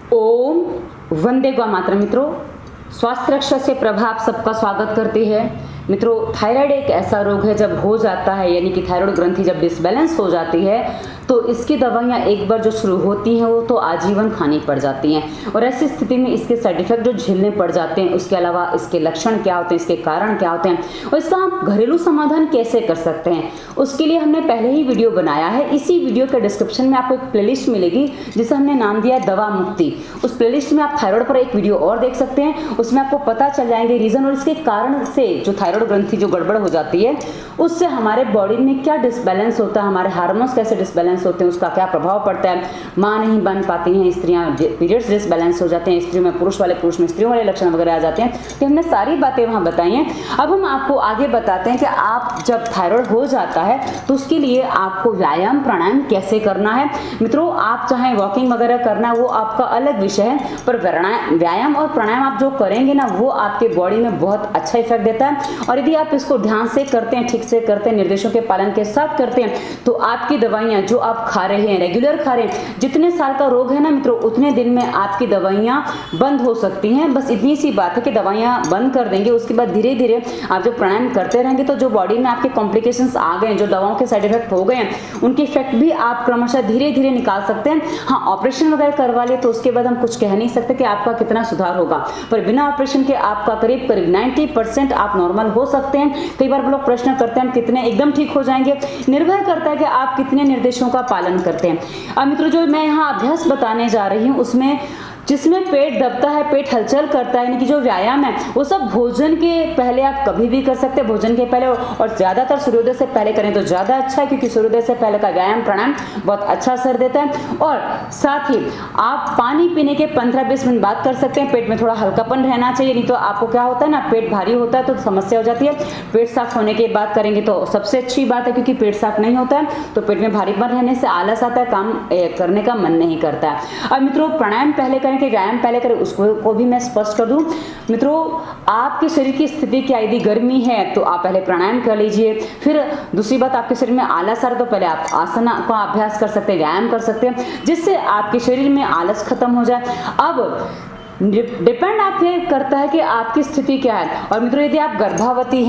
ओम वंदे गौ मातरम। मित्रों, स्वास्थ्य रक्षा से प्रभा आप सबका स्वागत करती है। मित्रों, थायराइड एक ऐसा रोग है जब हो जाता है, यानी कि थायराइड ग्रंथि जब डिसबैलेंस हो जाती है तो इसकी दवाइयाँ एक बार जो शुरू होती हैं वो तो आजीवन खानी पड़ जाती हैं। और ऐसी स्थिति में इसके साइड इफेक्ट जो झेलने पड़ जाते हैं, उसके अलावा इसके लक्षण क्या होते हैं, इसके कारण क्या होते हैं और इसका हम घरेलू समाधान कैसे कर सकते हैं, उसके लिए हमने पहले ही वीडियो बनाया है। इसी वीडियो के डिस्क्रिप्शन में आपको एक प्लेलिस्ट मिलेगी जिसे हमने नाम दिया है दवा मुक्ति। उस प्लेलिस्ट में आप थायराइड पर एक वीडियो और देख सकते हैं, उसमें आपको पता चल जाएंगे रीजन और इसके कारण से जो थायराइड ग्रंथि जो गड़बड़ हो जाती है उससे हमारे बॉडी में क्या डिसबैलेंस होता है, हमारे हार्मोन्स कैसे डिसबैलेंस होते हैं, उसका क्या प्रभाव पड़ता है। माँ नहीं बन पाती हैं स्त्रियां, पीरियड्स डिसबैलेंस हो जाते हैं स्त्रियों में, पुरुष में स्त्रियों वाले लक्षण वगैरह आ जाते हैं। तो हमने सारी बातें वहाँ बताई हैं। अब हम आपको आगे बताते हैं कि आप जब थायराइड हो जाता है तो उसके लिए आपको व्यायाम प्राणायाम कैसे करना है। मित्रों, आप चाहे वॉकिंग वगैरह करना वो आपका अलग विषय है, पर व्यायाम और प्राणायाम आप जो करेंगे ना वो आपके बॉडी में बहुत अच्छा इफेक्ट देता है। और यदि आप इसको ध्यान से करते हैं, ठीक से करते हैं, निर्देशों के पालन के साथ करते हैं तो आपकी दवाइयाँ जो आप खा रहे हैं, रेगुलर खा रहे हैं, जितने साल का रोग है ना मित्रों उतने दिन में आपकी दवाइयाँ बंद हो सकती हैं। बस इतनी सी बात है कि दवाइयाँ बंद कर देंगे, उसके बाद धीरे धीरे आप जब प्राणायाम करते रहेंगे तो जो बॉडी में आपके कॉम्प्लिकेशंस आ गए हैं, जो दवाओं के साइड इफेक्ट हो गए हैं, उनके इफेक्ट भी आप क्रमशः धीरे धीरे निकाल सकते हैं। हाँ, ऑपरेशन वगैरह करवा ले तो उसके बाद हम कुछ कह नहीं सकते कि आपका कितना सुधार होगा, पर बिना ऑपरेशन के आपका करीब 90% आप नॉर्मल हो सकते हैं। कई बार लोग प्रश्न करते हैं हम कितने एकदम ठीक हो जाएंगे, निर्भर करता है कि आप कितने निर्देशों का पालन करते हैं। अब मित्रों, जो मैं यहाँ अभ्यास बताने जा रही हूँ उसमें जिसमें पेट दबता है, पेट हलचल करता है, यानी कि जो व्यायाम है वो सब भोजन के पहले आप कभी भी कर सकते हैं, भोजन के पहले, और ज़्यादातर सूर्योदय से पहले करें तो ज़्यादा अच्छा है, क्योंकि सूर्योदय से पहले का व्यायाम प्राणायाम बहुत अच्छा असर देता है। और साथ ही आप पानी पीने के 15-20 मिनट बाद कर सकते हैं। पेट में थोड़ा हल्कापन रहना चाहिए, नहीं तो आपको क्या होता है ना, पेट भारी होता है तो समस्या हो जाती है। पेट साफ होने के बाद करेंगे तो सबसे अच्छी बात है, क्योंकि पेट साफ नहीं होता है तो पेट में भारीपन रहने से आलस आता है, काम करने का मन नहीं करता है। अब मित्रों, प्राणायाम पहले करें कि व्यायाम पहले करें, उसको भी मैं स्पष्ट कर दूं। मित्रों, आपके शरीर की स्थिति क्या, यदि गर्मी है तो आप पहले प्राणायाम कर लीजिए। फिर दूसरी बात, आपके शरीर में आलस आ रहा है तो पहले आप आसन का अभ्यास कर सकते हैं, व्यायाम कर सकते हैं, जिससे आपके शरीर में आलस खत्म हो जाए। अब डिपेंड आप ये करता है कि आपकी स्थिति क्या है। और मित्रों, यदि आप गर्भवती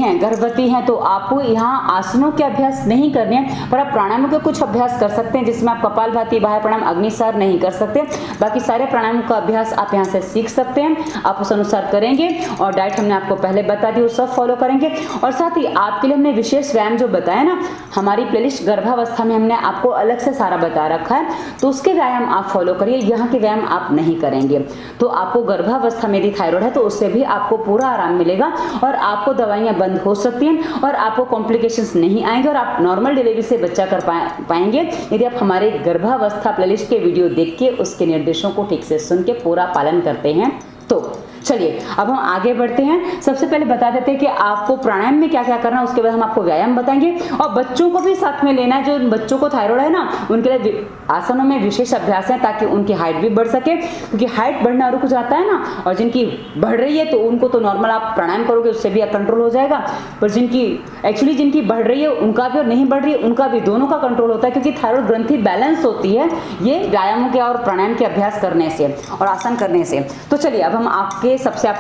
हैं तो आपको यहाँ आसनों के अभ्यास नहीं करने हैं, पर आप प्राणायामों के कुछ अभ्यास कर सकते हैं, जिसमें आप कपालभाति, बाह्य प्राणायाम, अग्निसार नहीं कर सकते। बाकी सारे प्राणायामों का अभ्यास आप यहाँ से सीख सकते हैं, आप उस अनुसार करेंगे। और डाइट हमने आपको पहले बता दी, वो सब फॉलो करेंगे। और साथ ही आपके लिए हमने विशेष व्यायाम जो बताया ना, हमारी प्लेलिस्ट गर्भावस्था में हमने आपको अलग से सारा बता रखा है, तो उसके व्यायाम आप फॉलो करिए, यहाँ के व्यायाम आप नहीं करेंगे। तो आपको गर्भावस्था में यदि थायराइड है तो उससे भी आपको पूरा आराम मिलेगा और आपको दवाइयां बंद हो सकती हैं और आपको कॉम्प्लिकेशंस नहीं आएंगे और आप नॉर्मल डिलीवरी से बच्चा कर पाएंगे, यदि आप हमारे गर्भावस्था प्लेलिस्ट के वीडियो देख के उसके निर्देशों को ठीक से सुन के पूरा पालन करते हैं। तो चलिए अब हम आगे बढ़ते हैं। सबसे पहले बता देते हैं कि आपको प्राणायाम में क्या क्या करना है, उसके बाद हम आपको व्यायाम बताएंगे। और बच्चों को भी साथ में लेना है, जो बच्चों को थायराइड है ना उनके लिए आसनों में विशेष अभ्यास है, ताकि उनकी हाइट भी बढ़ सके, क्योंकि हाइट बढ़ना रुक जाता है ना, और जिनकी बढ़ रही है तो उनको तो नॉर्मल आप प्राणायाम करोगे उससे भी कंट्रोल हो जाएगा, पर जिनकी बढ़ रही है उनका भी और नहीं बढ़ रही है उनका भी, दोनों का कंट्रोल होता है, क्योंकि थायराइड ग्रंथि बैलेंस होती है ये व्यायामों के और प्राणायाम के अभ्यास करने से और आसन करने से। तो चलिए अब हम आपको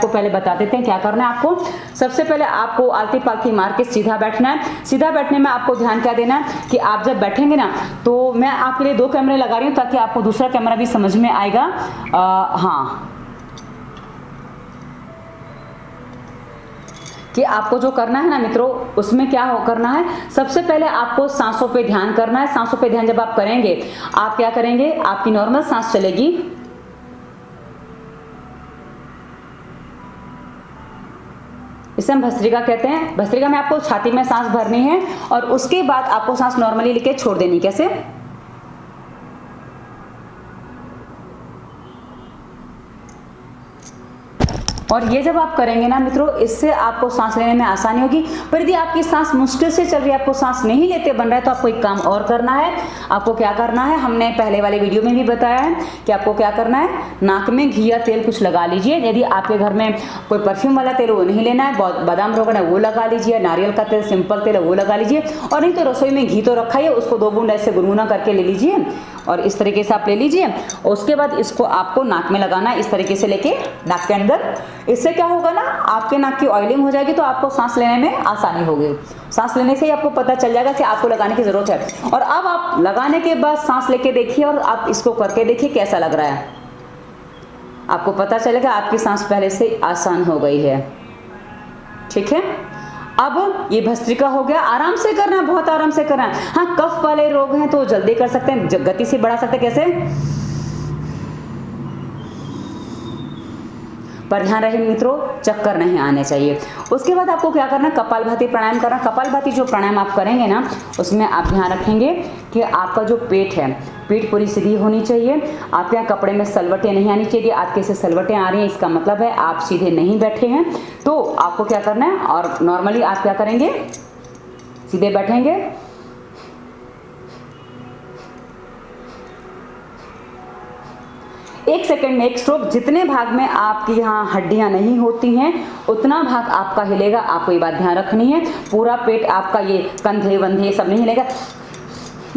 पहले बता देते हैं क्या करना है। आपको सबसे पहले आपको आलती पालती मार के सीधा बैठना है। सीधा बैठने में आपको ध्यान क्या देना है कि आप जब बैठेंगे ना, तो मैं आपके लिए 2 कैमरे लगा रही हूं ताकि आपको दूसरा कैमरा भी समझ में आएगा। हाँ, कि आपको जो करना है ना मित्रों, उसमें क्या करना है, सबसे पहले आपको सांसों पे ध्यान करना है। सांसों पे ध्यान जब आप करेंगे, आप क्या करेंगे, आपकी नॉर्मल सांस चलेगी, इसे हम भस्त्रिका कहते हैं। भस्त्रिका में आपको छाती में सांस भरनी है और उसके बाद आपको सांस नॉर्मली लेके छोड़ देनी। कैसे, और ये जब आप करेंगे ना मित्रों, इससे आपको सांस लेने में आसानी होगी। पर यदि आपकी सांस मुश्किल से चल रही है, आपको सांस नहीं लेते बन रहा है, तो आपको एक काम और करना है। आपको क्या करना है, हमने पहले वाले वीडियो में भी बताया है कि आपको क्या करना है, नाक में घी या तेल कुछ लगा लीजिए। यदि आपके घर में कोई परफ्यूम वाला तेल वो नहीं लेना है, बादाम रोगन है वो लगा लीजिए, नारियल का तेल सिंपल तेल है वो लगा लीजिए, और नहीं तो रसोई में घी तो रखा ही है, उसको 2 बूंद ऐसे गुनगुना करके ले लीजिए और इस तरीके से आप ले लीजिए। उसके बाद इसको आपको नाक में लगाना है, इस तरीके से लेके नाक के अंदर। इससे क्या होगा ना, आपके नाक की ऑयलिंग हो जाएगी तो आपको सांस लेने में आसानी होगी। सांस लेने से ही आपको पता चल जाएगा कि आपको लगाने की जरूरत है। और अब आप लगाने के बाद सांस लेके देखिए और आप इसको करके देखिए कैसा लग रहा है। आपको पता चलेगा आपकी सांस पहले से आसान हो गई है। ठीक है, अब ये भस्त्रिका हो गया। आराम से करना है, बहुत आराम से करना है। हाँ, कफ वाले रोग हैं तो जल्दी कर सकते हैं, गति से बढ़ा सकते हैं। कैसे? पर ध्यान रहे मित्रों, चक्कर नहीं आने चाहिए। उसके बाद आपको क्या करना है, कपालभाति प्राणायाम करना। कपालभाति जो प्राणायाम आप करेंगे ना, उसमें आप ध्यान रखेंगे कि आपका जो पेट है, पीठ पूरी सीधी होनी चाहिए। आपके यहाँ कपड़े में सलवटें नहीं आनी चाहिए। आपके से सलवटें आ रही हैं, इसका मतलब है आप सीधे नहीं बैठे हैं। तो आपको क्या करना है, और नॉर्मली आप क्या करेंगे, सीधे बैठेंगे। एक सेकंड में एक स्ट्रोक। जितने भाग में आपकी यहाँ हड्डियां नहीं होती हैं उतना भाग आपका हिलेगा। आपको ये बात ध्यान रखनी है। पूरा पेट आपका, ये कंधे वंधे सब नहीं हिलेगा,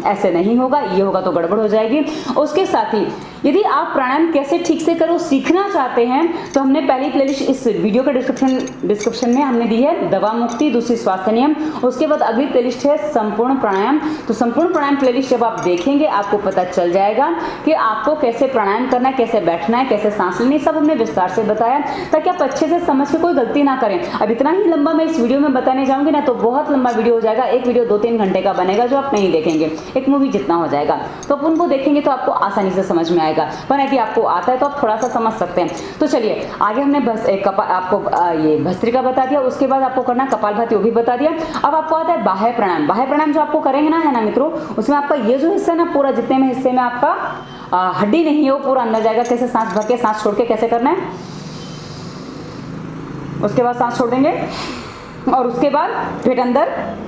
ऐसे नहीं होगा। ये होगा तो गड़बड़ हो जाएगी। उसके साथ ही यदि आप प्राणायाम कैसे ठीक से करो सीखना चाहते हैं तो हमने पहली प्लेलिस्ट इस वीडियो के डिस्क्रिप्शन में हमने दी है, दवा मुक्ति, दूसरी स्वास्थ्य नियम। उसके बाद अगली प्लेलिस्ट है संपूर्ण प्राणायाम। तो संपूर्ण प्राणायाम प्लेलिस्ट जब आप देखेंगे आपको पता चल जाएगा कि आपको कैसे प्राणायाम करना है, कैसे बैठना है, कैसे सांस लेनी, सब हमने विस्तार से बताया ताकि आप अच्छे से समझ के कोई गलती ना करें। अब इतना ही लंबा मैं इस वीडियो में बताने जाऊंगी ना तो बहुत लंबा वीडियो हो जाएगा। एक वीडियो 2-3 घंटे का बनेगा जो आप नहीं देखेंगे, एक मूवी जितना हो जाएगा। तो आप उनको देखेंगे तो आपको आसानी से समझ में आएगा। पर यदि आपको आता है तो आप थोड़ा सा समझ सकते हैं। तो चलिए आगे हमने आपको ये भस्त्रिका बता दिया। उसके बाद आपको करना कपालभाति, वो भी बता दिया। अब आपको आता है बाह्य प्राणायाम। बाह्य प्राणायाम जो आपको करेंगे ना, है ना मित्रों, उसमें आपका ये जो हिस्सा है ना, पूरा जितने में हिस्से में आपका हड्डी नहीं है वो पूरा अंदर जाएगा। कैसे? सांस भर के सांस छोड़ के कैसे करना है। उसके बाद सांस छोड़ देंगे और उसके बाद पेट अंदर,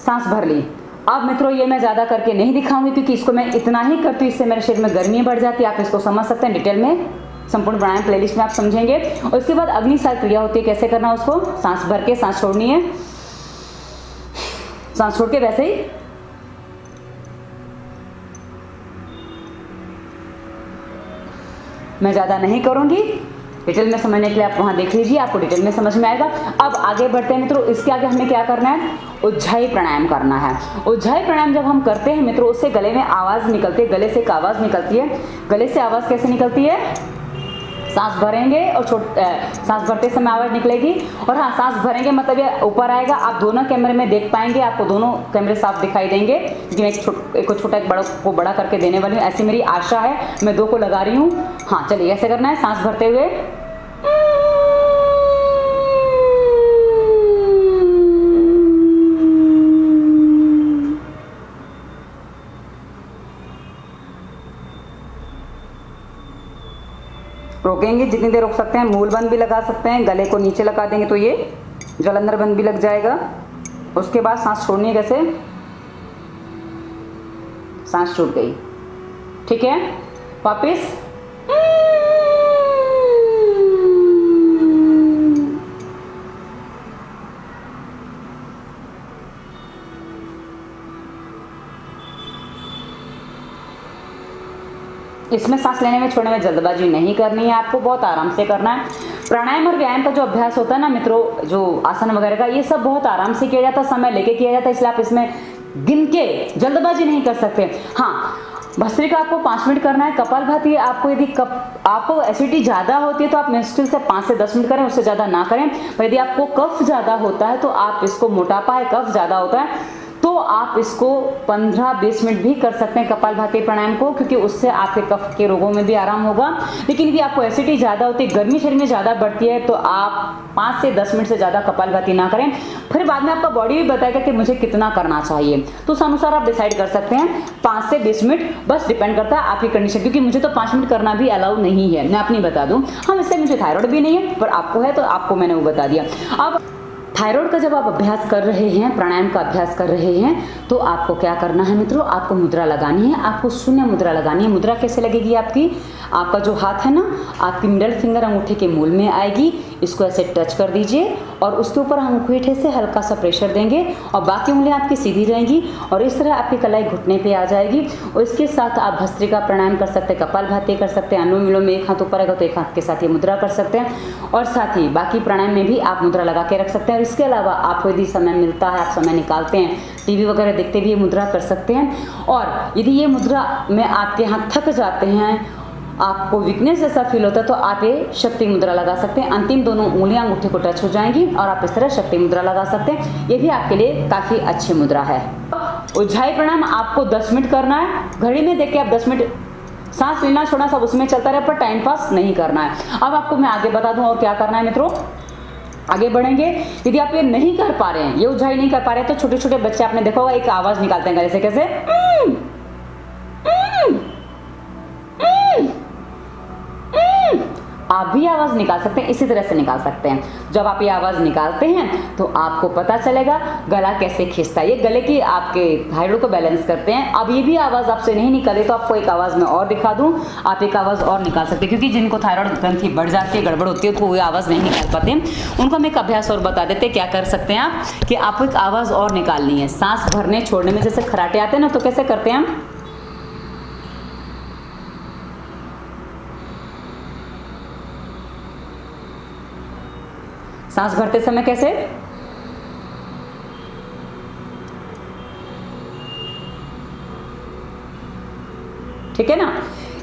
सांस भर ली। अब मित्रों ये मैं ज़्यादा करके नहीं दिखाऊंगी क्योंकि इसको मैं इतना ही करती हूँ, इससे मेरे शरीर में गर्मी बढ़ जाती है। आप इसको समझ सकते हैं डिटेल में, संपूर्ण प्राणायाम प्लेलिस्ट में आप समझेंगे। और उसके बाद अग्नि सार क्रिया होती है, कैसे करना उसको, सांस भर के सांस छोड़नी है, सांस छोड़ के वैसे ही मैं ज़्यादा नहीं करूँगी। डिटेल में समझने के लिए आप वहाँ देख लीजिए, आपको डिटेल में समझ में आएगा। अब आगे बढ़ते हैं मित्रों। इसके आगे हमें क्या करना है, उज्जाई प्राणायाम करना है। उज्जाई प्राणायाम जब हम करते हैं मित्रों, उससे गले में आवाज़ निकलती है, गले से एक आवाज़ निकलती है। गले से आवाज़ कैसे निकलती है, सांस भरेंगे और सांस भरते समय आवाज़ निकलेगी। और हाँ, सांस भरेंगे मतलब ये ऊपर आएगा। आप दोनों कैमरे में देख पाएंगे, आपको दोनों कैमरे साफ दिखाई देंगे क्योंकि मैं एक को छोटा एक बड़ा को बड़ा करके देने वाली हूँ, ऐसी मेरी आशा है। मैं 2 को लगा रही हूँ। हाँ चलिए, ऐसे करना है, सांस भरते हुए रोकेंगे, जितनी देर रोक सकते हैं। मूल बंद भी लगा सकते हैं, गले को नीचे लगा देंगे तो ये जलंधर बंद भी लग जाएगा। उसके बाद सांस छोड़नी है, कैसे, सांस छूट गई। ठीक है, वापिस इसमें सांस लेने में छोड़ने में जल्दबाजी नहीं करनी है, आपको बहुत आराम से करना है। प्राणायाम और व्यायाम का जो अभ्यास होता है ना मित्रों, जो आसन वगैरह का, ये सब बहुत आराम से किया जाता है, समय लेके किया जाता है, इसलिए आप इसमें गिन के जल्दबाजी नहीं कर सकते। हाँ, भस्त्रिका आपको 5 मिनट करना है। कपालभाति आपको यदि आपको एसिडिटी ज़्यादा होती है तो आप मुश्किल से 5 से 10 मिनट करें, उससे ज़्यादा ना करें। पर यदि आपको कफ ज़्यादा होता है तो आप इसको, मोटापा है, कफ ज़्यादा होता है तो आप इसको 15-20 मिनट भी कर सकते हैं कपालभाति प्राणायाम को, क्योंकि उससे आपके कफ के रोगों में भी आराम होगा। लेकिन यदि आपको एसिडिटी ज़्यादा होती है, गर्मी शरीर में ज़्यादा बढ़ती है तो आप 5 से 10 मिनट से ज़्यादा कपालभाति ना करें। फिर बाद में आपका बॉडी भी बताएगा कि मुझे कितना करना चाहिए, तो उस अनुसार आप डिसाइड कर सकते हैं। 5 से 20 मिनट बस डिपेंड करता है आपकी कंडीशन, क्योंकि मुझे तो 5 मिनट करना भी अलाउ नहीं है, मैं अपनी बता दूँ। हाँ, इससे मुझे थायराइड भी नहीं है, पर आपको है तो आपको मैंने वो बता दिया। अब थायराइड का जब आप अभ्यास कर रहे हैं, प्राणायाम का अभ्यास कर रहे हैं, तो आपको क्या करना है मित्रों, आपको मुद्रा लगानी है। आपको शून्य मुद्रा लगानी है। मुद्रा कैसे लगेगी आपकी, आपका जो हाथ है ना, आपकी मिडल फिंगर अंगूठे के मूल में आएगी, इसको ऐसे टच कर दीजिए और उसके ऊपर अंगूठे से हल्का सा प्रेशर देंगे और बाकी उंगलियां आपकी सीधी रहेंगी और इस तरह आपकी कलाई घुटने पे आ जाएगी। और इसके साथ आप भस्त्रिका प्राणायाम कर सकते हैं, कपालभाति कर सकते हैं, अनुलोम विलोम में एक हाथ ऊपर आएगा तो एक हाथ के साथ ये मुद्रा कर सकते हैं और साथ ही बाकी प्राणायाम में भी आप मुद्रा लगा के रख सकते हैं। और इसके अलावा आपको यदि समय मिलता है, आप समय निकालते हैं, टीवी वगैरह देखते भी ये मुद्रा कर सकते हैं। और यदि ये मुद्रा में आपके हाथ थक जाते हैं, आपको वीकनेस जैसा फील होता है, तो आप ये शक्ति मुद्रा लगा सकते हैं। अंतिम दोनों उंगलियां अंगूठे को टच हो जाएंगी और आप इस तरह शक्ति मुद्रा लगा सकते हैं। ये भी आपके लिए काफ़ी अच्छी मुद्रा है। उज्जाई प्राणायाम आपको 10 मिनट करना है। घड़ी में देख के आप 10 मिनट सांस लेना छोड़ना सब उसमें चलता रहे, पर टाइम पास नहीं करना है। अब आपको मैं आगे बता दूं और क्या करना है मित्रों, आगे बढ़ेंगे। यदि आप ये नहीं कर पा रहे हैं, ये उज्जाई नहीं कर पा रहे, तो छोटे छोटे बच्चे आपने देखा होगा एक आवाज निकालते हैं गले से, कैसे आप भी आवाज निकाल सकते हैं, इसी तरह से निकाल सकते हैं। जब आप ये आवाज निकालते हैं तो आपको पता चलेगा गला कैसे खिंचता है। ये गले की आपके थायराइड को बैलेंस करते हैं। अब ये भी आवाज आपसे नहीं निकले तो आपको एक आवाज में और दिखा दूं, आप एक आवाज और निकाल सकते हैं, क्योंकि जिनको थायराइड ग्रंथि बढ़ जाती है, गड़बड़ होती है, तो वो आवाज नहीं निकाल पाते हैं। उनको हम एक अभ्यास और बता देते हैं। क्या कर सकते हैं आप कि आपको एक आवाज और निकालनी है। सांस भरने छोड़ने में जैसे खराटे आते हैं ना, तो कैसे करते हैं हम, सांस भरते समय कैसे, ठीक है ना।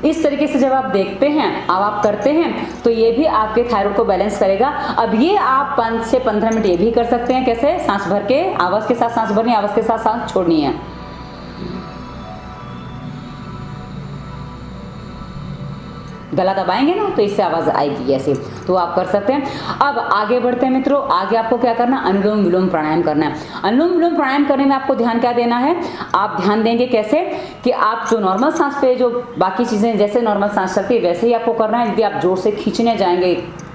इस तरीके से जब आप देखते हैं, अब आप करते हैं, तो ये भी आपके थायराइड को बैलेंस करेगा। अब ये आप 5 से 15 मिनट ये भी कर सकते हैं। कैसे, सांस भर के आवाज के साथ सांस भरनी, आवाज के साथ सांस छोड़नी है। गला दबाएंगे ना तो इससे आवाज आएगी ऐसे, तो आप कर सकते हैं। अब आगे बढ़ते हैं मित्रों। आगे आपको क्या करना, अनुलोम विलोम प्राणायाम करना है। अनुलोम विलोम प्राणायाम करने में आपको ध्यान क्या देना है, आप ध्यान देंगे कैसे कि आप जो नॉर्मल सांस पे जो बाकी चीजें जैसे नॉर्मल सांस चलती है वैसे ही आपको करना है। यदि आप जोर से खींचने जाएंगे,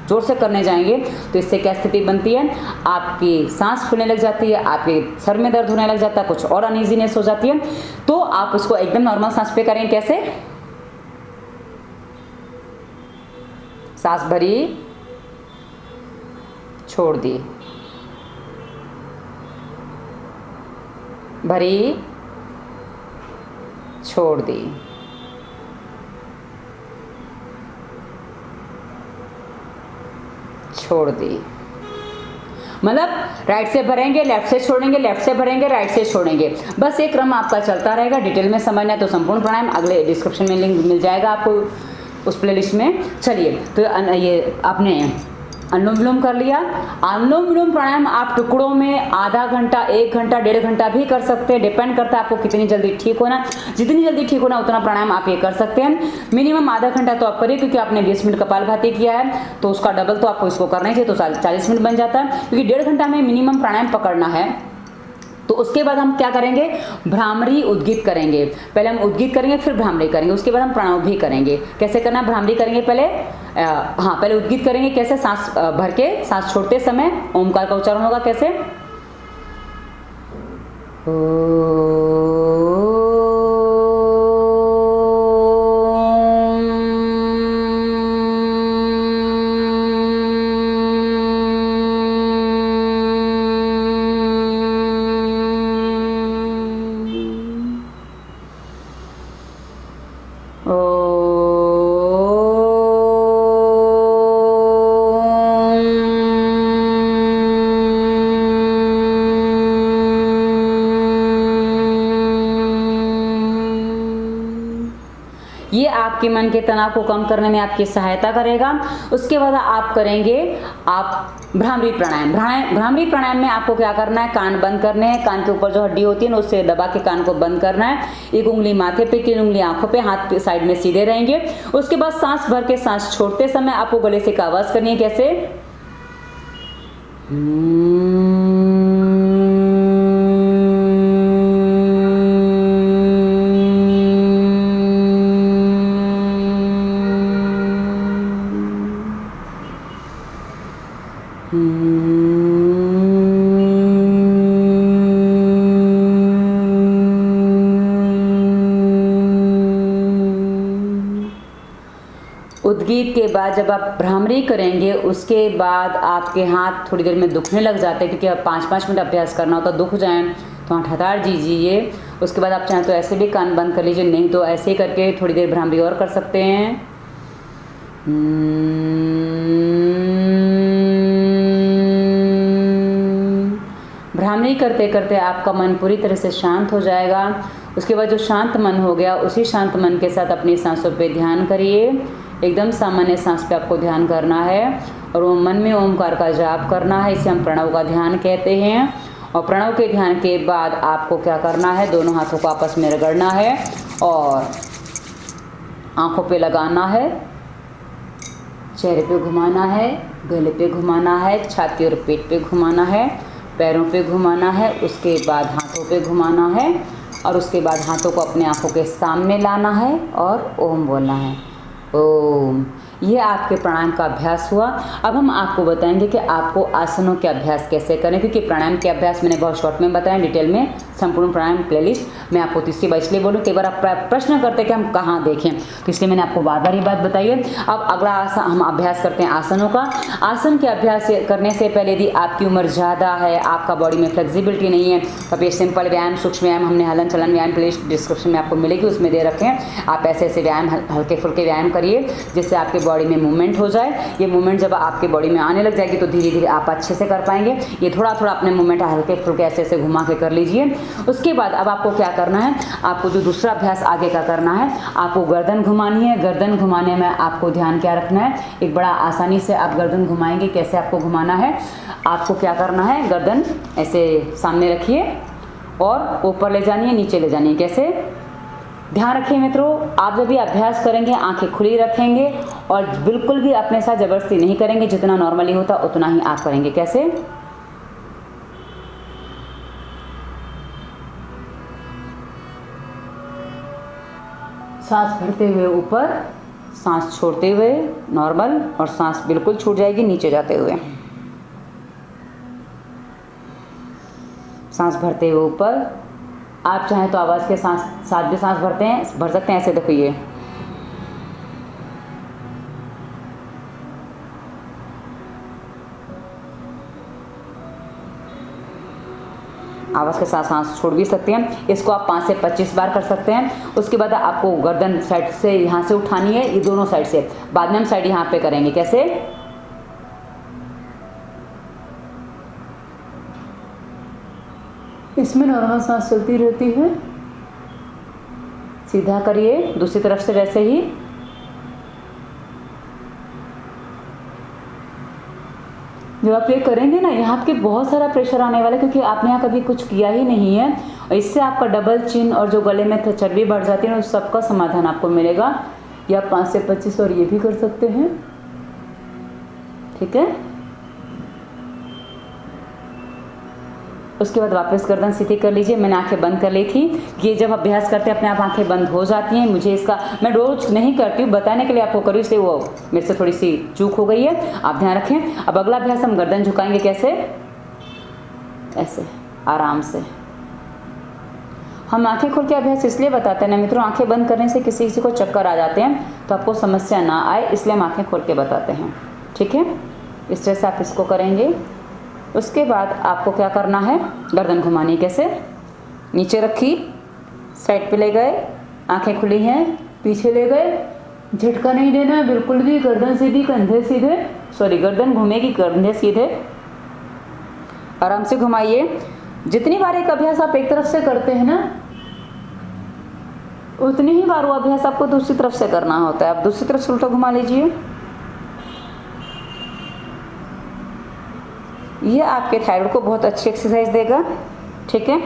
जोर से करने जाएंगे, तो इससे क्या स्थिति बनती है, आपकी सांस फूलने लग जाती है, आपके सर में दर्द होने लग जाता है, कुछ और अनइजीनेस हो जाती है। तो आप उसको एकदम नॉर्मल सांस पे करें। कैसे, सांस भरी, छोड़ दी, भरी, छोड़ दी, छोड़ दी। मतलब राइट से भरेंगे, लेफ्ट से छोड़ेंगे, लेफ्ट से भरेंगे, राइट से छोड़ेंगे। बस एक क्रम आपका चलता रहेगा। डिटेल में समझना है तो संपूर्ण प्राणायाम अगले डिस्क्रिप्शन में लिंक मिल जाएगा आपको उस प्लेलिस्ट में। चलिए, तो ये आपने अनुलोम विलोम कर लिया। अनुलोम विलोम प्राणायाम आप टुकड़ों में आधा घंटा, 1 घंटा, 1.5 घंटा भी कर सकते हैं। डिपेंड करता है आपको कितनी जल्दी ठीक होना, जितनी जल्दी ठीक होना उतना प्राणायाम आप ये कर सकते हैं। मिनिमम आधा घंटा तो आप करिए, क्योंकि आपने 20 मिनट कपालभाति किया है तो उसका डबल तो आपको इसको करना ही चाहिए, तो 40 मिनट बन जाता है। क्योंकि 1.5 घंटा में मिनिमम प्राणायाम पकड़ना है। तो उसके बाद हम क्या करेंगे, भ्रामरी उद्गीत करेंगे। पहले हम उद्गीत करेंगे, फिर भ्रामरी करेंगे, उसके बाद हम प्राणायाम भी करेंगे। कैसे करना है, भ्रामरी करेंगे पहले, पहले उद्गीत करेंगे। कैसे, सांस भर के सांस छोड़ते समय ओमकार का उच्चारण होगा। कैसे, ये आपके मन के तनाव को कम करने में आपकी सहायता करेगा। उसके बाद आप करेंगे आप भ्रामरी प्राणायाम। भ्रामरी प्राणायाम में आपको क्या करना है, कान बंद करने हैं। कान के ऊपर जो हड्डी होती है ना, उससे दबा के कान को बंद करना है। 1 उंगली माथे पे, 3 उंगली आंखों पे, हाथ साइड में सीधे रहेंगे। उसके बाद सांस भर के सांस छोड़ते समय आपको गले से एक आवाज करनी है। कैसे, उद्गीत के बाद जब आप भ्रामरी करेंगे उसके बाद आपके हाथ थोड़ी देर में दुखने लग जाते हैं, क्योंकि अब 5-5 मिनट अभ्यास करना होता है, दुख जाएँ तो हाथ हटा दीजिए। उसके बाद आप चाहें तो ऐसे भी कान बंद कर लीजिए, नहीं तो ऐसे ही करके थोड़ी देर भ्रामरी और कर सकते हैं। भ्रामरी करते करते आपका मन पूरी तरह से शांत हो जाएगा। उसके बाद जो शांत मन हो गया, उसी शांत मन के साथ अपनी सांसों पे ध्यान करिए। एकदम सामान्य सांस पे आपको ध्यान करना है और वो मन में ओमकार का जाप करना है। इसे हम प्रणव का ध्यान कहते हैं। और प्रणव के ध्यान के बाद आपको क्या करना है, दोनों हाथों को आपस में रगड़ना है और आंखों पे लगाना है, चेहरे पे घुमाना है, गले पे घुमाना है, छाती और पेट पे घुमाना है, पैरों पे घुमाना है, उसके बाद हाथों पे घुमाना है और उसके बाद हाथों को अपने आंखों के सामने लाना है और ओम बोलना है, ओम। ये आपके प्राणायाम का अभ्यास हुआ। अब हम आपको बताएंगे कि आपको आसनों के अभ्यास कैसे करें, क्योंकि प्राणायाम के अभ्यास मैंने बहुत शॉर्ट में बताया, डिटेल में संपूर्ण प्राणायाम प्लेलिस्ट मैं आपको तीसरी बार इसलिए बोलूँ, कई बार आप प्रश्न करते हैं कि हम कहाँ देखें, तो इसलिए मैंने आपको बार बार ये बात बताई है। अब अगला आसन हम अभ्यास करते हैं आसनों का। आसन के अभ्यास करने से पहले यदि आपकी उम्र ज़्यादा है, आपका बॉडी में फ्लेक्सिबिलिटी नहीं है, तो आप ये सिंपल व्यायाम, सूक्ष्म व्यायाम, हमने हलन चलन व्यायाम प्लेलिस्ट डिस्क्रिप्शन में आपको मिलेगी, उसमें दे रखे हैं। आप ऐसे ऐसे व्यायाम हल्के फुल्के व्यायाम करिए जिससे आपके बॉडी में मूवमेंट हो जाए। ये मूवमेंट जब आपके बॉडी में आने लग जाएगी तो धीरे धीरे आप अच्छे से कर पाएंगे। ये थोड़ा थोड़ा अपने मूवमेंट हल्के फुल्के ऐसे ऐसे घुमा के कर लीजिए। उसके बाद अब आपको क्या करना है, आपको जो दूसरा अभ्यास आगे का करना है, आपको गर्दन घुमानी है। गर्दन घुमाने में आपको ध्यान क्या रखना है, एक बड़ा आसानी से आप गर्दन घुमाएंगे। कैसे आपको घुमाना है, आपको क्या करना है, गर्दन ऐसे सामने रखिए और ऊपर ले जानी है, नीचे ले जानी है। कैसे, ध्यान रखिए मित्रों, आप जब भी अभ्यास करेंगे आंखें खुली रखेंगे और बिल्कुल भी अपने साथ जबरदस्ती नहीं करेंगे। जितना नॉर्मली होता उतना ही आप करेंगे। कैसे, सांस भरते हुए ऊपर, सांस छोड़ते हुए नॉर्मल, और सांस बिल्कुल छूट जाएगी नीचे जाते हुए। सांस भरते हुए ऊपर, आप चाहें तो आवाज़ के साथ भी सांस भर सकते हैं। ऐसे देखिए, आवाज़ के साथ सांस छोड़ भी सकते हैं। इसको आप 5 से 25 बार कर सकते हैं। उसके बाद आपको गर्दन साइड से यहाँ से उठानी है, ये दोनों साइड से। बाद में हम साइड यहाँ पे करेंगे। कैसे, इसमें नॉर्मल सांस चलती रहती है। सीधा करिए, दूसरी तरफ से वैसे ही। जब आप ये करेंगे ना, यहाँ पे बहुत सारा प्रेशर आने वाला है, क्योंकि आपने यहाँ कभी कुछ किया ही नहीं है। और इससे आपका डबल चिन और जो गले में चर्बी बढ़ जाती है ना, उस सबका समाधान आपको मिलेगा। या 5 से 25 और ये भी कर सकते हैं। ठीक है, उसके बाद वापस गर्दन सीधी कर लीजिए। मैंने आंखें बंद कर ली थी। ये जब अभ्यास करते हैं अपने आप आंखें बंद हो जाती हैं। मुझे इसका, मैं रोज नहीं करती हूँ, बताने के लिए आपको करूँ, इसलिए वो मेरे से थोड़ी सी चूक हो गई है। आप ध्यान रखें। अब अगला अभ्यास हम गर्दन झुकाएंगे। कैसे, ऐसे आराम से। हम आंखें खोल के अभ्यास इसलिए बताते हैं ना मित्रों, आंखें बंद करने से किसी किसी को चक्कर आ जाते हैं, तो आपको समस्या ना आए, इसलिए हम आंखें खोल के बताते हैं। ठीक है, इस तरह से आप इसको करेंगे। उसके बाद आपको क्या करना है, गर्दन घुमानी। कैसे, नीचे रखी, साइड पे ले गए, आंखें खुली हैं, पीछे ले गए, झटका नहीं देना है बिल्कुल भी। गर्दन सीधी, कंधे सीधे, सॉरी गर्दन घूमेगी, कंधे सीधे। आराम से घुमाइए। जितनी बार एक अभ्यास आप एक तरफ से करते हैं ना, उतनी ही बार वो अभ्यास आपको दूसरी तरफ से करना होता है। आप दूसरी तरफ से उल्टा घुमा लीजिए। ये आपके थायराइड को बहुत अच्छी एक्सरसाइज देगा। ठीक है,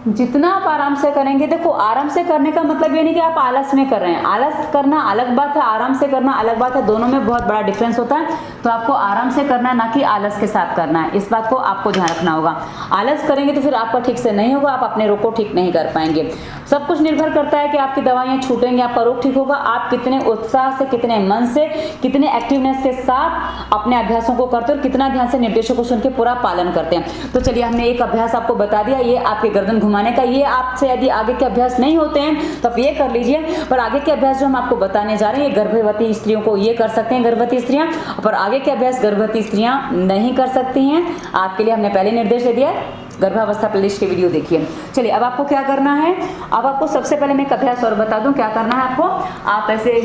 जितना आप आराम से करेंगे, देखो आराम से करने का मतलब ये नहीं कि आप आलस में कर रहे हैं। आलस करना अलग बात है, आराम से करना अलग बात है, दोनों में बहुत बड़ा डिफरेंस होता है। तो आपको आराम से करना है, ना कि आलस के साथ करना है। इस बात को आपको ध्यान रखना होगा। आलस करेंगे तो फिर आपका ठीक से नहीं होगा, आप अपने रोग को ठीक नहीं कर पाएंगे। सब कुछ निर्भर करता है कि आपकी दवाइयाँ छूटेंगी, आपका रोग ठीक होगा। आप कितने उत्साह से, कितने मन से, कितने एक्टिवनेस के साथ अपने अभ्यासों को करते हैं और कितना ध्यान से निर्देशों को सुन के पूरा पालन करते हैं। तो चलिए, हमने एक अभ्यास आपको बता दिया। ये आपके गर्दन घुमाने का। ये आपसे यदि आगे के अभ्यास नहीं होते हैं तो आप ये कर लीजिए, पर आगे के अभ्यास जो हम आपको बताने जा रहे हैं गर्भवती स्त्रियों को ये कर सकते हैं, गर्भवती स्त्रियां, पर आगे के अभ्यास गर्भवती स्त्रियां नहीं कर सकती हैं। आपके लिए हमने पहले निर्देश दे दिया है, गर्भावस्था प्लेलिस्ट की वीडियो देखिए। चलिए अब आपको क्या करना है, अब आपको सबसे पहले मैं एक अभ्यास और बता दूं क्या करना है आपको। आप ऐसे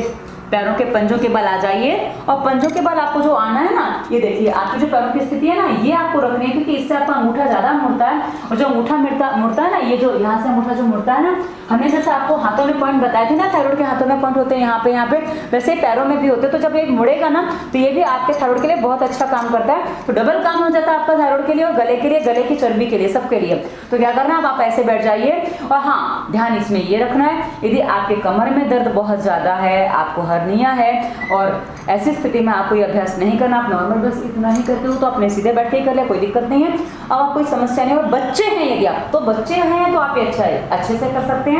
पैरों के पंजों के बल आ जाइए और पंजों के बल आपको जो आना है ना, ये देखिए आपकी जो पैरों की स्थिति है ना, ये आपको रखनी है, क्योंकि इससे आपका अंगूठा ज्यादा मुड़ता है, और जो अंगूठा मुड़ता है ना, ये जो यहाँ से अंगूठा जो मुड़ता है ना, हमने जैसे आपको हाथों में पॉइंट बताए थे ना, थायराइड के हाथों में पॉइंट होते हैं यहाँ पे, वैसे पैरों में भी होते हैं। तो जब ये मुड़ेगा ना तो ये भी आपके थायराइड के लिए बहुत अच्छा काम करता है। तो डबल काम हो जाता है आपका थायराइड के लिए और गले के लिए, गले की चर्बी के लिए, सबके लिए। तो क्या करना है, आप ऐसे बैठ जाइए और हाँ ध्यान इसमें ये रखना है, यदि आपके कमर में दर्द बहुत ज्यादा है, आपको हर्निया है और ऐसी स्थिति में आपको ये अभ्यास नहीं करना, आप नॉर्मल बस इतना ही करते हो तो अपने सीधे बैठ के कर ले, कोई दिक्कत नहीं है। अब आप कोई समस्या नहीं, और बच्चे हैं यदि आप, तो बच्चे हैं तो आप ये अच्छे से कर सकते हैं।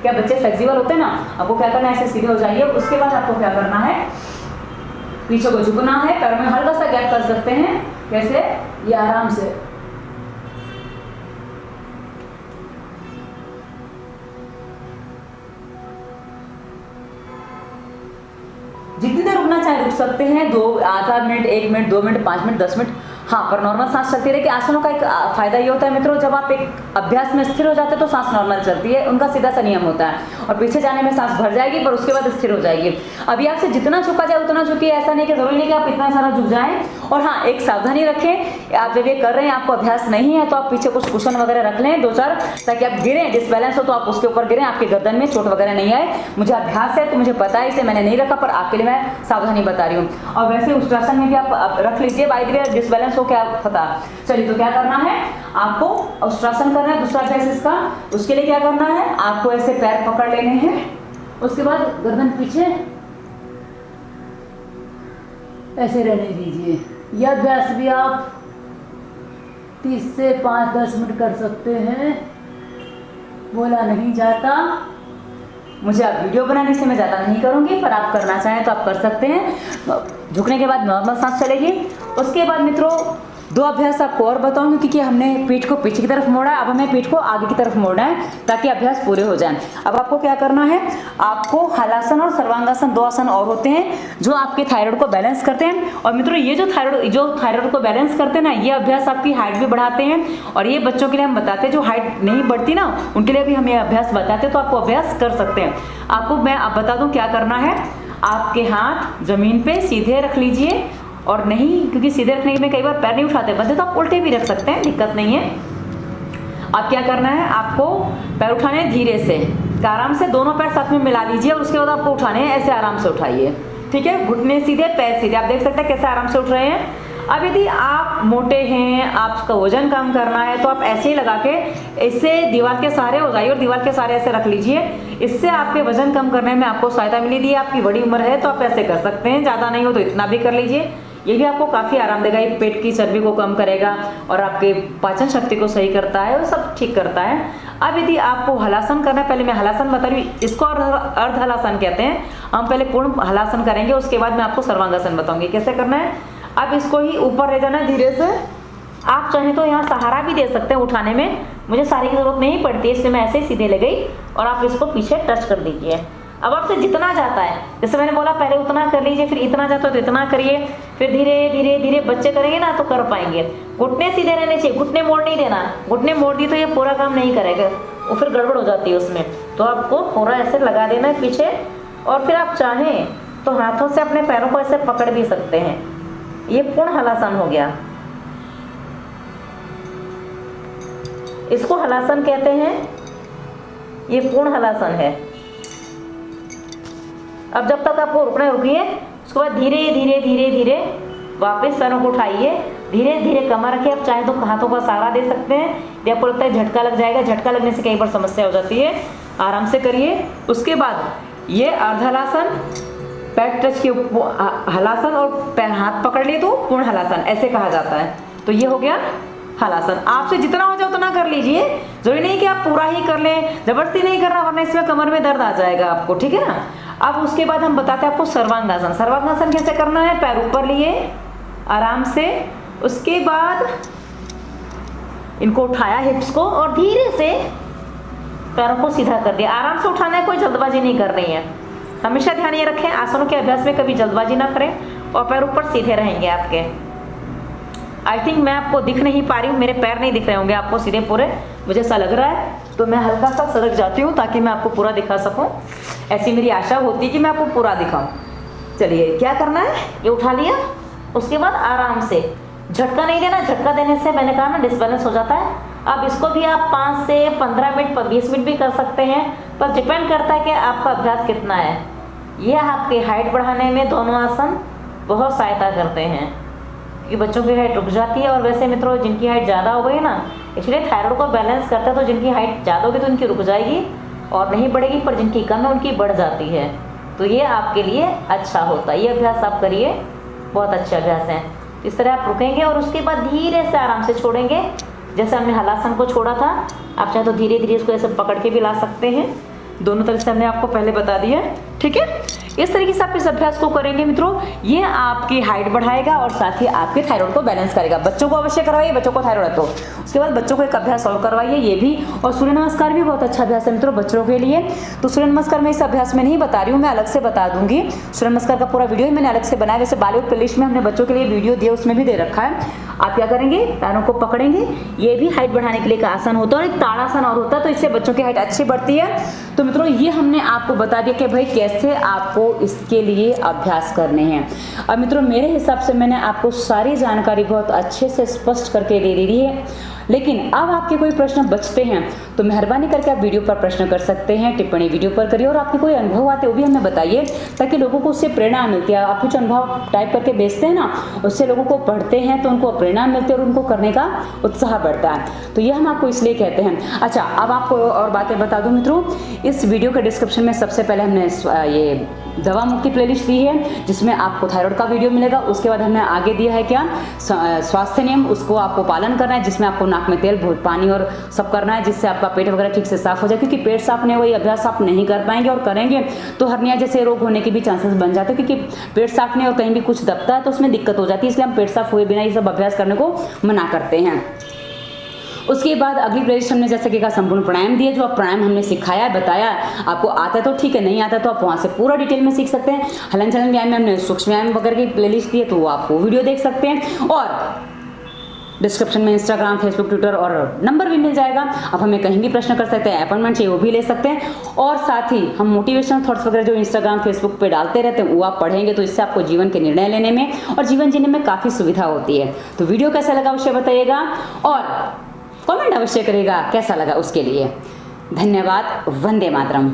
क्या बच्चे फ्लेक्सिबल होते हैं ना, आपको क्या करना है, ऐसे सीधे हो जाइए। उसके बाद आपको क्या करना है, पीछे को झुकना है, पैरों में हल्का सा गैप कर सकते हैं, कैसे, ये आराम से, जितनी देर रुकना चाहे रुक सकते हैं, 2 आधा minute, 1 minute, 2 minute, 5 minute, 10 minute, हाँ, पर नॉर्मल सांस चलती रहे। कि आसनों का एक फायदा ये होता है मित्रों, जब आप एक अभ्यास में स्थिर हो जाते हैं तो सांस नॉर्मल चलती है, उनका सीधा सा नियम होता है, और पीछे जाने में सांस भर जाएगी पर उसके बाद स्थिर हो जाएगी। अभी आपसे जितना झुका जाए उतना झुकिए, ऐसा नहीं कि जरूरी नहीं कि आप इतना सारा झुक जाएं। और हाँ, एक सावधानी रखें, आप जब ये कर रहे हैं, आपको अभ्यास नहीं है तो आप पीछे कुछ कुशन वगैरह रख लें 2-4, ताकि आप गिरें, डिसबैलेंस हो तो आप उसके ऊपर गिरें, आपके गर्दन में चोट वगैरह नहीं आए। मुझे अभ्यास है तो मुझे पता है, इसे मैंने नहीं रखा, पर आपके लिए मैं सावधानी बता रही हूँ। और वैसे उष्ट्रासन में भी आप रख लीजिए, बाय द वे डिसबैलेंस हो क्या पता। चलिए तो क्या करना है, आपको उष्ट्रासन करना है, दूसरा अभ्यास इसका। उसके लिए क्या करना है, आपको ऐसे पैर पकड़ लेने हैं, उसके बाद गर्दन पीछे ऐसे रहने दीजिए। यह अभ्यास भी आप 30 से 5-10 मिनट कर सकते हैं, बोला नहीं जाता। मुझे आप वीडियो बनाने से मैं ज़्यादा नहीं करूँगी, पर आप करना चाहें तो आप कर सकते हैं। झुकने के बाद नॉर्मल सांस चलेगी। उसके बाद मित्रों 2 अभ्यास आपको और बताऊंगी, क्योंकि हमने पीठ को पीछे की तरफ मोड़ा है, अब हमें पीठ को आगे की तरफ मोड़ना है ताकि अभ्यास पूरे हो जाएं। अब आपको क्या करना है, आपको हलासन और सर्वांगासन 2 आसन और होते हैं जो आपके थायराइड को बैलेंस करते हैं। और मित्रों ये जो थायराइड को बैलेंस करते हैं ना, ये अभ्यास आपकी हाइट भी बढ़ाते हैं, और ये बच्चों के लिए हम बताते हैं जो हाइट नहीं बढ़ती ना, उनके लिए भी हम ये अभ्यास बताते हैं, तो आपको अभ्यास कर सकते हैं। आपको मैं अब बता दूं क्या करना है, आपके हाथ जमीन पे सीधे रख लीजिए, और नहीं, क्योंकि सीधे रखने में कई बार पैर नहीं उठाते बंदे, तो आप उल्टे भी रख सकते हैं, दिक्कत नहीं है। अब क्या करना है, आपको पैर उठाने हैं धीरे से, आराम से दोनों पैर साथ में मिला लीजिए, और उसके बाद आपको उठाने हैं, ऐसे आराम से उठाइए, ठीक है, घुटने सीधे, पैर सीधे। आप देख सकते हैं कैसे आराम से उठ रहे हैं। अब यदि आप मोटे हैं, आपका वजन कम करना है, तो आप ऐसे ही लगा के इससे दीवार के सहारे हो जाइए, और दीवार के सहारे ऐसे रख लीजिए। इससे आपके वजन कम करने में आपको सहायता मिलेगी। आपकी बड़ी उम्र है तो आप ऐसे कर सकते हैं, ज़्यादा नहीं हो तो इतना भी कर लीजिए, ये भी आपको काफ़ी आराम देगा। ये पेट की चर्बी को कम करेगा और आपके पाचन शक्ति को सही करता है, और सब ठीक करता है। अब यदि आपको हलासन करना है, पहले मैं हलासन बता रही हूँ, इसको अर्ध हलासन कहते हैं। हम पहले पूर्ण हलासन करेंगे, उसके बाद मैं आपको सर्वांगासन बताऊंगी कैसे करना है। अब इसको ही ऊपर ले जाना है धीरे से। आप चाहें तो यहाँ सहारा भी दे सकते हैं उठाने में, मुझे सहारे की जरूरत नहीं पड़ती, इसलिए मैं ऐसे ही सीधे ले गई, और आप इसको पीछे टच कर दीजिए। अब आपसे जितना जाता है, जैसे मैंने बोला पहले उतना कर लीजिए, फिर इतना जाता है तो इतना करिए, फिर धीरे धीरे धीरे बच्चे करेंगे ना तो कर पाएंगे। घुटने सीधे रहने चाहिए, घुटने मोड़ नहीं देना, घुटने मोड़ दी तो ये पूरा काम नहीं करेगा, वो फिर गड़बड़ हो जाती है उसमें। तो आपको पूरा ऐसे लगा देना है पीछे, और फिर आप चाहें तो हाथों से अपने पैरों को ऐसे पकड़ भी सकते हैं। ये पूर्ण हलासन हो गया, इसको हलासन कहते हैं, ये पूर्ण हलासन है। अब जब तक आपको रुकना है रुकिए, उसके बाद धीरे धीरे धीरे धीरे वापस पैरों को उठाइए, धीरे धीरे कमर रखिए। आप चाहे तो हाथों का सहारा दे सकते हैं, यदि आपको लगता है झटका लग जाएगा, झटका लगने से कई बार समस्या हो जाती है, आराम से करिए। उसके बाद ये अर्धहलासन, पैर टच के हलासन, और पैर हाथ पकड़ लिए तो पूर्ण हलासन ऐसे कहा जाता है। तो ये हो गया हलासन। आपसे जितना हो जाए उतना कर लीजिए, जरूरी नहीं कि आप पूरा ही कर लें, जबरदस्ती नहीं करना, वरना इसमें कमर में दर्द आ जाएगा आपको, ठीक है ना। अब उसके बाद हम बताते हैं आपको सर्वांगासन। सर्वांगासन कैसे करना है, पैर ऊपर लिए आराम से, उसके बाद इनको उठाया हिप्स को, और धीरे से पैरों को सीधा कर दिया, आराम से उठाना है, कोई जल्दबाजी नहीं कर रही है। हमेशा ध्यान ये रखें, आसनों के अभ्यास में कभी जल्दबाजी ना करें और पैर ऊपर सीधे रहेंगे आपके। आई थिंक मैं आपको दिख नहीं पा रही हूँ, मेरे पैर नहीं दिख रहे होंगे आपको सीधे पूरे, मुझे ऐसा लग रहा है, तो मैं हल्का सा सरक जाती हूँ ताकि मैं आपको पूरा दिखा सकूँ। ऐसी मेरी आशा होती है कि मैं आपको पूरा दिखाऊँ। चलिए क्या करना है, ये उठा लिया, उसके बाद आराम से झटका नहीं देना, झटका देने से मैंने कहा ना डिसबैलेंस हो जाता है। अब इसको भी आप 5 से 15 मिनट 20 मिनट भी कर सकते हैं, पर डिपेंड करता है कि आपका अभ्यास कितना है। ये आपकी हाइट बढ़ाने में दोनों आसन बहुत सहायता करते हैं, क्योंकि बच्चों की हाइट रुक जाती है। और वैसे मित्रों जिनकी हाइट ज़्यादा हो गई ना, इसलिए थायराइड को बैलेंस करता है, तो जिनकी हाइट ज़्यादा होगी तो उनकी रुक जाएगी और नहीं बढ़ेगी, पर जिनकी कम है उनकी बढ़ जाती है। तो ये आपके लिए अच्छा होता है, ये अभ्यास आप करिए, बहुत अच्छे अभ्यास हैं। इस तरह आप रुकेंगे और उसके बाद धीरे से आराम से छोड़ेंगे, जैसे हमने हलासन को छोड़ा था। आप चाहे तो धीरे धीरे इसको ऐसे पकड़ के भी ला सकते हैं, दोनों तरह से हमने आपको पहले बता दिया है, ठीक है। इस तरीके से आप इस अभ्यास को करेंगे मित्रों, ये आपकी हाइट बढ़ाएगा और साथ ही आपके थायराइड को बैलेंस करेगा। बच्चों को अवश्य करवाइए, बच्चों को थायराइड है तो उसके बाद बच्चों को एक अभ्यास और करवाइए, ये भी। और सूर्य नमस्कार भी बहुत अच्छा अभ्यास है मित्रों बच्चों के लिए। तो सूर्य नमस्कार मैं इस अभ्यास में नहीं बता रही हूँ, मैं अलग से बता दूंगी। सूर्य नमस्कार का पूरा वीडियो ही मैंने अलग से बनाया, वैसे बॉलीवुड प्लेलिस्ट में हमने बच्चों के लिए वीडियो दिया, उसमें भी दे रखा है। आप क्या करेंगे, पैरों को पकड़ेंगे, ये भी हाइट बढ़ाने के लिए एक आसन होता है और एक ताड़ासन और होता है, तो इससे बच्चों की हाइट अच्छी बढ़ती है। तो मित्रों ये हमने आपको बता दिया कि भाई कैसे आपको इसके लिए अभ्यास करने हैं। अब मित्रों मेरे हिसाब से मैंने आपको सारी जानकारी बहुत अच्छे से स्पष्ट करके दे दी है, लेकिन अब आपके कोई प्रश्न बचते हैं तो मेहरबानी करके आप वीडियो पर प्रश्न कर सकते हैं, टिप्पणी वीडियो पर करिए, और आपके कोई अनुभव आते वो भी हमें बताइए, ताकि लोगों को उससे प्रेरणा मिलती है। आप कुछ अनुभव टाइप करके भेजते हैं ना, उससे लोगों को पढ़ते हैं तो उनको प्रेरणा मिलती है और उनको करने का उत्साह बढ़ता है। तो ये हम आपको इसलिए कहते हैं। अच्छा, अब आपको और बातें बता दूं मित्रों, इस वीडियो के डिस्क्रिप्शन में सबसे पहले हमने ये दवा मुक्ति प्लेलिस्ट दी है, जिसमें आपको थायराइड का वीडियो मिलेगा। उसके बाद हमने आगे दिया है क्या, स्वास्थ्य नियम, उसको आपको पालन करना है, जिसमें आपको नाक में तेल, पानी और सब करना है, जिससे आपका पेट वगैरह ठीक से साफ हो जाए, क्योंकि पेट साफ नहीं, वही अभ्यास आप नहीं कर पाएंगे, और करेंगे तो हर्निया जैसे रोग होने के भी चांसेस बन जाते हैं, क्योंकि पेट साफ नहीं और कहीं भी कुछ दबता है तो उसमें दिक्कत हो जाती है। इसलिए हम पेट साफ हुए बिना ये सब अभ्यास करने को मना करते हैं। उसके बाद अगली प्लेलिस्ट हमने जैसे कि कहा संपूर्ण प्राणायाम दिए, जो आप प्राणायाम हमने सिखाया है, बताया है, आपको आता है तो ठीक है, नहीं आता तो आप वहाँ से पूरा डिटेल में सीख सकते हैं। हलन चलन व्यायाम में हमने सूक्ष्म व्यायाम वगैरह की प्लेलिस्ट दी है, तो वो आपको वीडियो देख सकते हैं। और डिस्क्रिप्शन में इंस्टाग्राम, फेसबुक, ट्विटर और नंबर भी मिल जाएगा। आप हमें कहीं भी प्रश्न कर सकते हैं, अपॉइंटमेंट चाहिए वो भी ले सकते हैं। और साथ ही हम मोटिवेशनल थॉट्स वगैरह जो इंस्टाग्राम, फेसबुक पे डालते रहते हैं, वो आप पढ़ेंगे तो इससे आपको जीवन के निर्णय लेने में और जीवन जीने में काफ़ी सुविधा होती है। तो वीडियो कैसा लगा अवश्य बताइएगा और कमेंट अवश्य करिएगा कैसा लगा उसके लिए। धन्यवाद। वंदे मातरम।